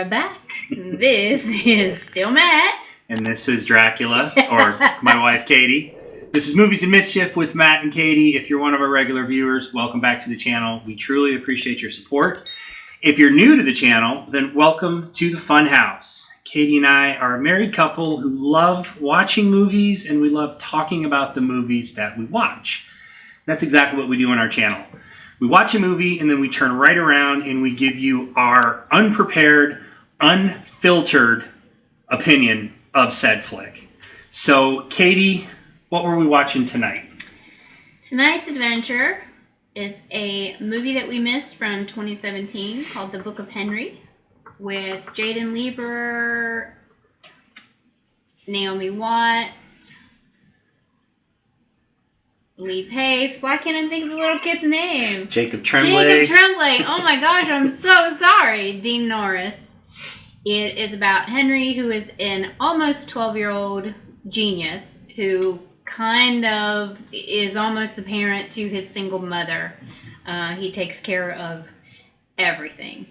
are back. This is still Matt. And this is Dracula, or my wife, Katie. This is Movies and Mischief with Matt and Katie. If you're one of our regular viewers, welcome back to the channel. We truly appreciate your support. If you're new to the channel, then welcome to the Fun House. Katie and I are a married couple who love watching movies, and we love talking about the movies that we watch. That's exactly what we do on our channel. We watch a movie, and then we turn right around and we give you our unprepared, unfiltered opinion of said flick. So, Katie, what were we watching tonight? Tonight's adventure is a movie that we missed from 2017 called The Book of Henry with Jaeden, Naomi Watts, Lee Pace. Why can't I think of the little kid's name? Jacob Tremblay. Oh my gosh, I'm so sorry. Dean Norris. It is about Henry, who is an almost 12-year-old genius who kind of is almost the parent to his single mother. He takes care of everything.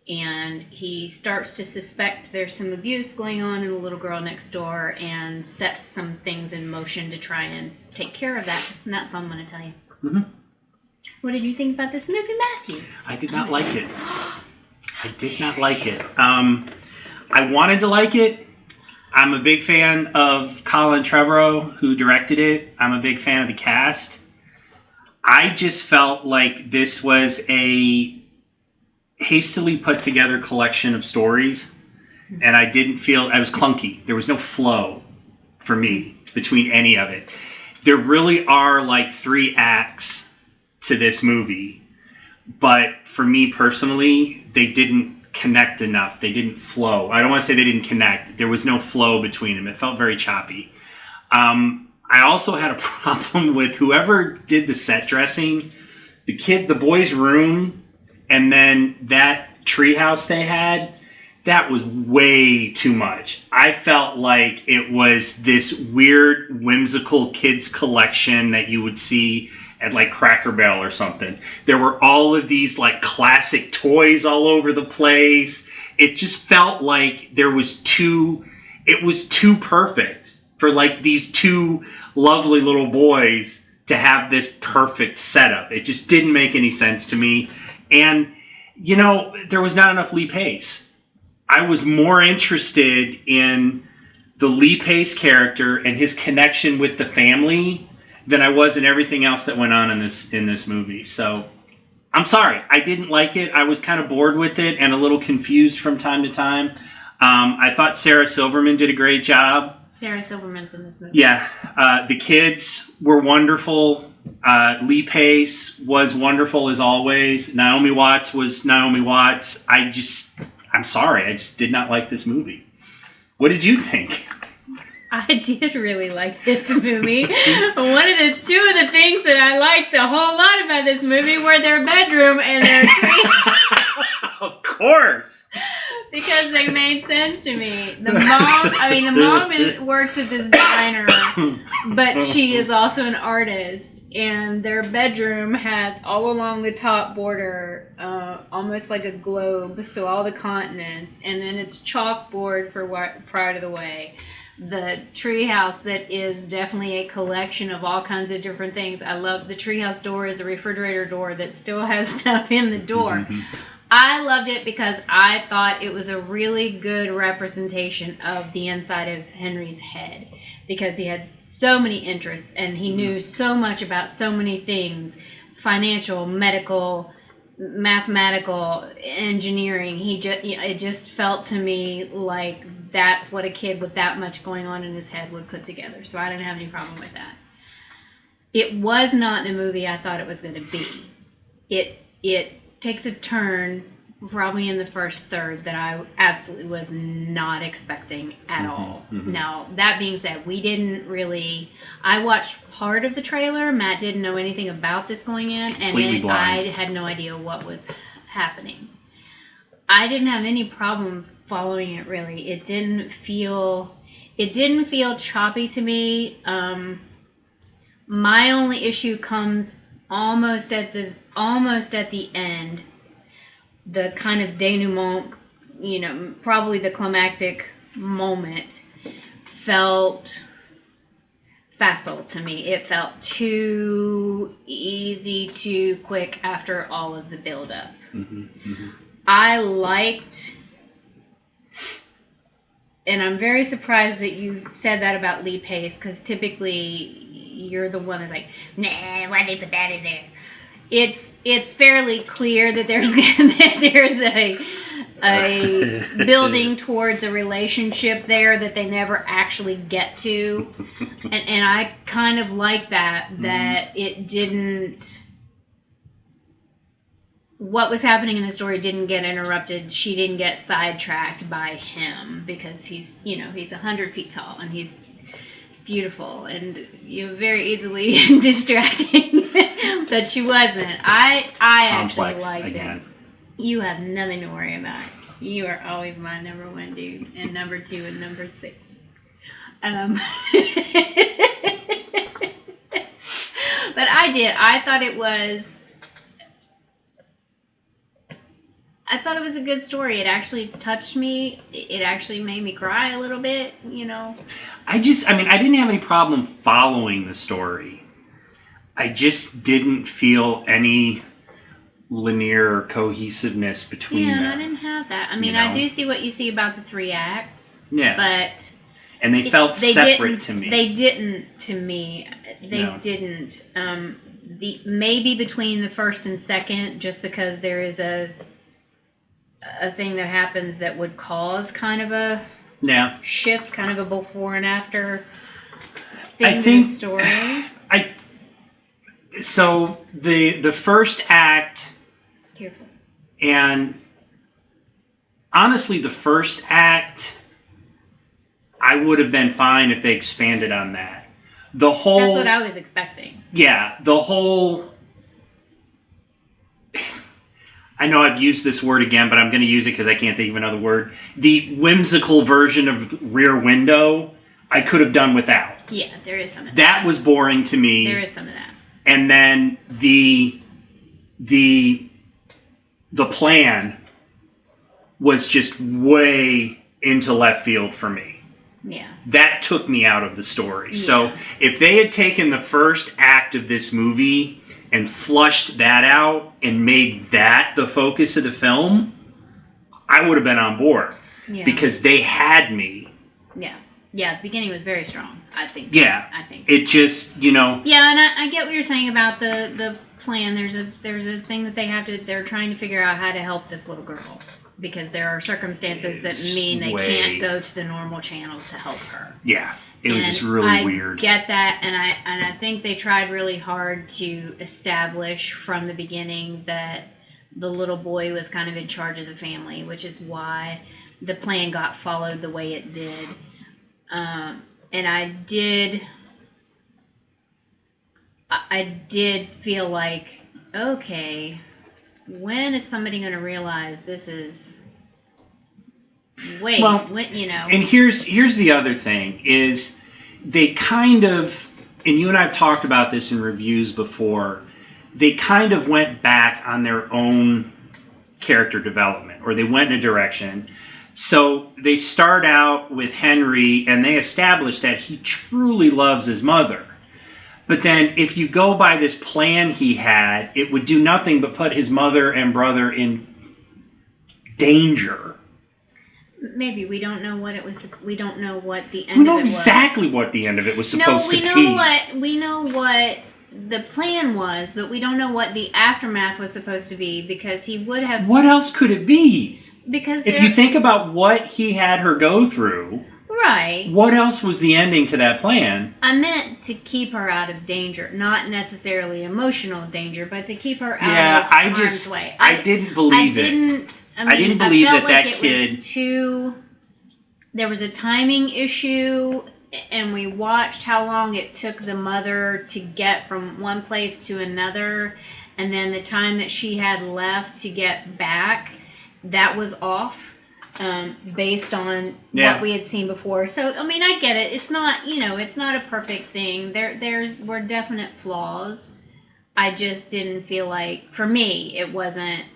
And he starts to suspect there's some abuse going on in the little girl next door and sets some things in motion to try and take care of that. And that's all I'm going to tell you. Mm-hmm. What did you think about this movie, Matthew? I did not like it. I did not like it. I wanted to like it. I'm a big fan of Colin Trevorrow, who directed it. I'm a big fan of the cast. I just felt like this was a hastily put together collection of stories, and I didn't feel, I was clunky. There was no flow for me between any of it. There really are like 3 acts to this movie, but for me personally, they didn't connect enough. They didn't flow. I don't want to say they didn't connect. There was no flow between them. It felt very choppy. I also had a problem with whoever did the set dressing, the boy's room, and then that treehouse they had, that was way too much. I felt like it was this weird, whimsical kids collection that you would see at like Cracker Barrel or something. There were all of these like classic toys all over the place. It just felt like it was too perfect for like these 2 lovely little boys to have this perfect setup. It just didn't make any sense to me. And, you know, there was not enough Lee Pace. I was more interested in the Lee Pace character and his connection with the family than I was in everything else that went on in this movie. So, I'm sorry. I didn't like it. I was kind of bored with it and a little confused from time to time. I thought Sarah Silverman did a great job. Sarah Silverman's in this movie. Yeah. The kids were wonderful. Lee Pace was wonderful as always. Naomi Watts was Naomi Watts. I'm sorry. I just did not like this movie. What did you think? I did really like this movie. 2 of the things that I liked a whole lot about this movie were their bedroom and their tree. Of course. Because they made sense to me. The mom works at this diner, but she is also an artist. And their bedroom has all along the top border, almost like a globe, so all the continents. And then it's chalkboard for part of the way. The treehouse that is definitely a collection of all kinds of different things. I love the treehouse door is a refrigerator door that still has stuff in the door. Mm-hmm. I loved it because I thought it was a really good representation of the inside of Henry's head, because he had so many interests and he knew so much about so many things: financial, medical, mathematical, engineering. It just felt to me like that's what a kid with that much going on in his head would put together. So I didn't have any problem with that. It was not the movie I thought it was going to be. It takes a turn probably in the first third that I absolutely was not expecting at all. Mm-hmm. Now, that being said, I watched part of the trailer. Matt didn't know anything about this going in, and I had no idea what was happening. I didn't have any problem following it, really. It didn't feel choppy to me. My only issue comes almost at the end. The kind of denouement probably the climactic moment felt facile to me. It felt too easy, too quick after all of the build-up. I liked, and I'm very surprised that you said that about Lee Pace, because typically you're the one that's like, nah, why'd they put that in there? It's fairly clear that there's a building towards a relationship there that they never actually get to, and I kind of like that it didn't. What was happening in the story didn't get interrupted. She didn't get sidetracked by him, because he's 100 feet tall and he's beautiful and very easily distracting. But she wasn't. I actually liked it. You have nothing to worry about. You are always my number one dude, and number two, and number six. But I did. I thought it was a good story. It actually touched me. It actually made me cry a little bit, I didn't have any problem following the story. I just didn't feel any linear cohesiveness between them. Yeah, and I didn't have that. I do see what you see about the 3 acts. Yeah. But... And they felt separate to me. They didn't to me. They didn't. Maybe between the first and second, just because there is a thing that happens that would cause kind of a shift, kind of a before and after thing in the story. So the first act, careful, and honestly, the first act, I would have been fine if they expanded on that. That's what I was expecting. Yeah, the whole. I know I've used this word again, but I'm going to use it because I can't think of another word. The whimsical version of Rear Window, I could have done without. Yeah, there is some of that. That was boring to me. There is some of that. And then the plan was just way into left field for me. Yeah. That took me out of the story. Yeah. So if they had taken the first act of this movie and flushed that out and made that the focus of the film, I would have been on board. Yeah. Because they had me. Yeah. Yeah, the beginning was very strong, I think. Yeah. I think. It just, Yeah, and I get what you're saying about the plan. There's a thing that they're trying to figure out how to help this little girl. Because there are circumstances that mean they can't go to the normal channels to help her. Yeah. It was just really weird. I get that, and I think they tried really hard to establish from the beginning that the little boy was kind of in charge of the family, which is why the plan got followed the way it did. And I did feel like, okay, when is somebody going to realize this is... And here's the other thing, is they kind of, and you and I have talked about this in reviews before, they kind of went back on their own character development, or they went in a direction. So they start out with Henry, and they establish that he truly loves his mother. But then if you go by this plan he had, it would do nothing but put his mother and brother in danger. Maybe we don't know what it was. We don't know what the end. We know exactly what the end of it was supposed to be. We know what the plan was, but we don't know what the aftermath was supposed to be, because he would have. What else could it be? Because if you think about what he had her go through, right? What else was the ending to that plan? I meant to keep her out of danger, not necessarily emotional danger, but to keep her out of harm's way. I didn't believe it. I didn't believe that kid. There was a timing issue, and we watched how long it took the mother to get from one place to another, and then the time that she had left to get back, that was off. Based on what we had seen before. So, I get it. It's not, it's not a perfect thing. There were definite flaws. I just didn't feel like, for me, it wasn't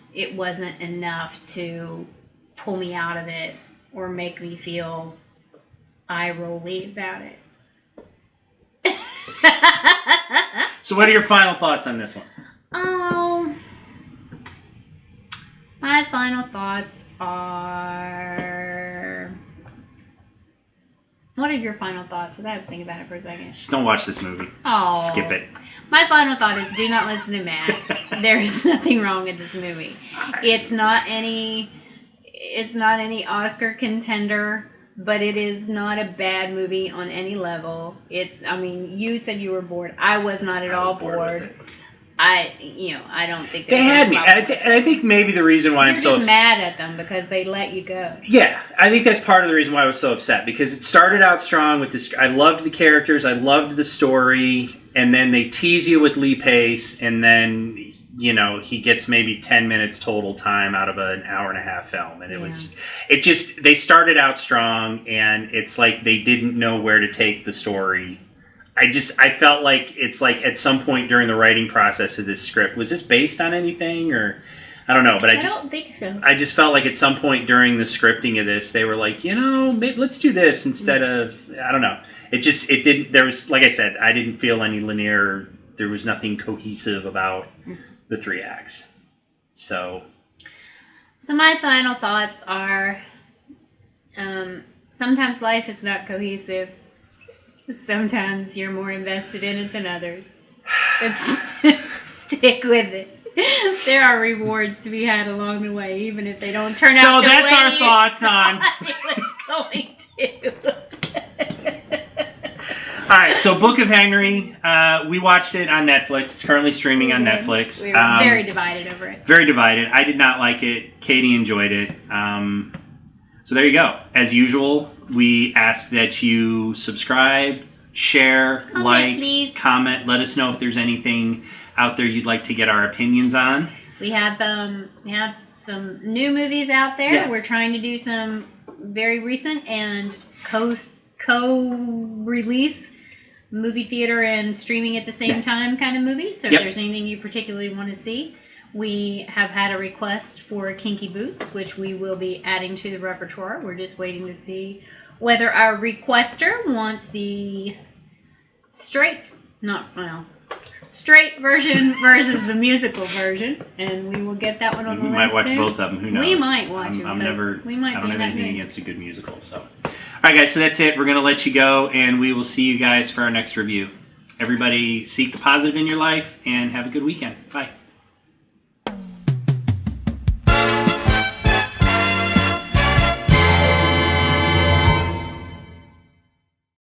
enough to pull me out of it or make me feel eye-rolly about it. So what are your final thoughts on this one? My final thoughts are... What are your final thoughts? I have to think about it for a second. Just don't watch this movie. Oh. Skip it. My final thought is do not listen to Matt. There is nothing wrong with this movie. It's not any Oscar contender, but it is not a bad movie on any level. You said you were bored. I was not at all bored. I don't think they had me. And I think maybe the reason why You're just mad at them because they let you go. Yeah, I think that's part of the reason why I was so upset, because it started out strong with this. I loved the characters, I loved the story, and then they tease you with Lee Pace, and then he gets maybe 10 minutes total time out of an hour and a half film, and they started out strong, and it's like they didn't know where to take the story. I felt like it's like at some point during the writing process of this script, was this based on anything, or I don't know, but I don't think so. I just felt like at some point during the scripting of this, they were like, maybe let's do this instead of, I don't know. It didn't, there was, like I said, I didn't feel any linear, there was nothing cohesive about the 3 acts. So my final thoughts are, sometimes life is not cohesive. Sometimes you're more invested in it than others. Stick with it. There are rewards to be had along the way, even if they don't turn out the way So that's our thoughts on it was going to. All right, so Book of Henry, we watched it on Netflix. It's currently streaming on Netflix. We were very divided over it. Very divided. I did not like it. Katie enjoyed it. So there you go. As usual, we ask that you subscribe, share, comment. Let us know if there's anything out there you'd like to get our opinions on. We have some new movies out there. Yeah. We're trying to do some very recent and co-release movie theater and streaming at the same time kind of movies. So if there's anything you particularly want to see. We have had a request for Kinky Boots, which we will be adding to the repertoire. We're just waiting to see whether our requester wants the straight version versus the musical version, and we will get that one on the list. We might watch both of them. Who knows? We might watch them. I don't have anything against a good musical. So, all right, guys. So that's it. We're gonna let you go, and we will see you guys for our next review. Everybody, seek the positive in your life, and have a good weekend. Bye.